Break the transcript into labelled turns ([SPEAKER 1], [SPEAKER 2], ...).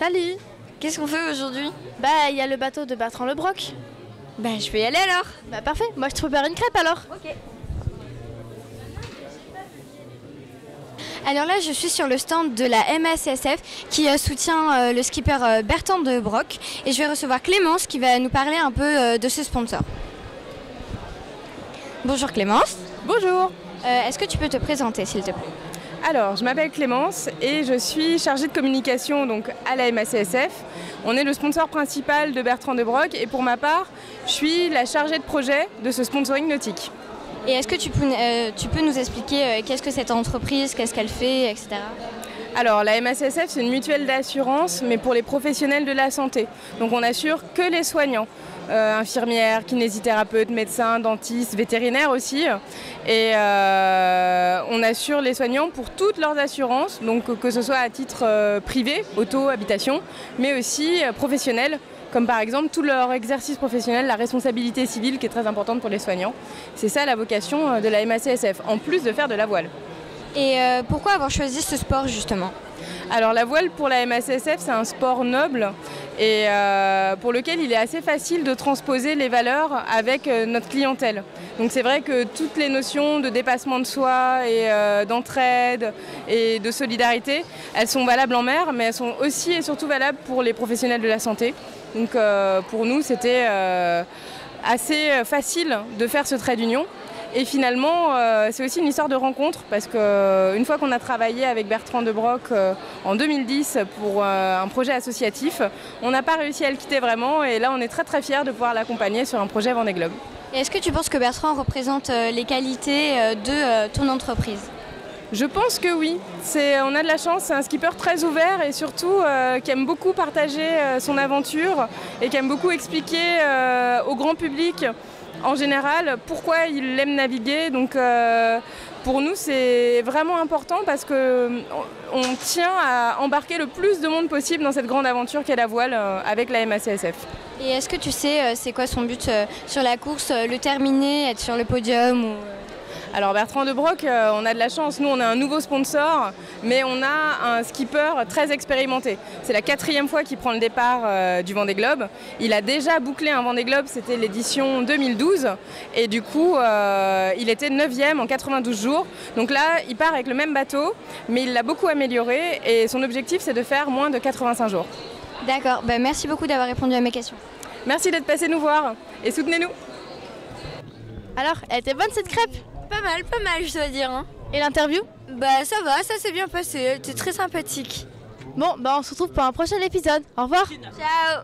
[SPEAKER 1] Salut.
[SPEAKER 2] Qu'est-ce qu'on fait aujourd'hui?
[SPEAKER 1] Bah, il y a le bateau de Bertrand Le Broc.
[SPEAKER 2] Bah, je peux y aller alors.
[SPEAKER 1] Bah, parfait. Moi, je te prépare une crêpe alors.
[SPEAKER 2] Ok. Alors là, je suis sur le stand de la MACSF qui soutient le skipper Bertrand de Broc. Et je vais recevoir Clémence qui va nous parler un peu de ce sponsor. Bonjour Clémence.
[SPEAKER 3] Bonjour.
[SPEAKER 2] Est-ce que tu peux te présenter s'il te plaît?
[SPEAKER 3] Alors, je m'appelle Clémence et je suis chargée de communication donc, à la MACSF. On est le sponsor principal de Bertrand de Broc et pour ma part, je suis la chargée de projet de ce sponsoring nautique.
[SPEAKER 2] Et est-ce que tu peux nous expliquer qu'est-ce que cette entreprise, qu'est-ce qu'elle fait, etc.
[SPEAKER 3] Alors, la MACSF, c'est une mutuelle d'assurance, mais pour les professionnels de la santé. Donc, on assure que les soignants, infirmières, kinésithérapeutes, médecins, dentistes, vétérinaires aussi. Et on assure les soignants pour toutes leurs assurances, donc que ce soit à titre privé, auto, habitation, mais aussi professionnel, comme par exemple tout leur exercice professionnel, la responsabilité civile qui est très importante pour les soignants. C'est ça la vocation de la MACSF, en plus de faire de la voile.
[SPEAKER 2] Et pourquoi avoir choisi ce sport justement?
[SPEAKER 3] Alors la voile pour la MACSF, c'est un sport noble et pour lequel il est assez facile de transposer les valeurs avec notre clientèle. Donc c'est vrai que toutes les notions de dépassement de soi et d'entraide et de solidarité, elles sont valables en mer, mais elles sont aussi et surtout valables pour les professionnels de la santé. Donc pour nous, c'était assez facile de faire ce trait d'union. Et finalement, c'est aussi une histoire de rencontre parce qu'une fois qu'on a travaillé avec Bertrand de Broc en 2010 pour un projet associatif, on n'a pas réussi à le quitter vraiment et là on est très très fiers de pouvoir l'accompagner sur un projet Vendée Globe.
[SPEAKER 2] Et est-ce que tu penses que Bertrand représente les qualités de ton entreprise?
[SPEAKER 3] Je pense que oui. On a de la chance, c'est un skipper très ouvert et surtout qui aime beaucoup partager son aventure et qui aime beaucoup expliquer au grand public en général pourquoi il aime naviguer. Donc pour nous c'est vraiment important parce qu'on tient à embarquer le plus de monde possible dans cette grande aventure qu'est la voile avec la MACSF.
[SPEAKER 2] Et est-ce que tu sais c'est quoi son but sur la course, le terminer, être sur le podium ou...
[SPEAKER 3] Alors Bertrand de Broc, on a de la chance, nous on a un nouveau sponsor, mais on a un skipper très expérimenté. C'est la 4e fois qu'il prend le départ du Vendée Globe. Il a déjà bouclé un Vendée Globe, c'était l'édition 2012, et du coup il était 9e en 92 jours. Donc là il part avec le même bateau, mais il l'a beaucoup amélioré, et son objectif c'est de faire moins de 85 jours.
[SPEAKER 2] D'accord, merci beaucoup d'avoir répondu à mes questions.
[SPEAKER 3] Merci d'être passé nous voir, et soutenez-nous.
[SPEAKER 1] Alors, elle était bonne cette crêpe?
[SPEAKER 2] Pas mal, je dois dire. Hein.
[SPEAKER 1] Et l'interview?
[SPEAKER 2] Bah ça va, ça s'est bien passé, elle était très sympathique.
[SPEAKER 1] Bon, bah on se retrouve pour un prochain épisode. Au revoir.
[SPEAKER 2] Ciao.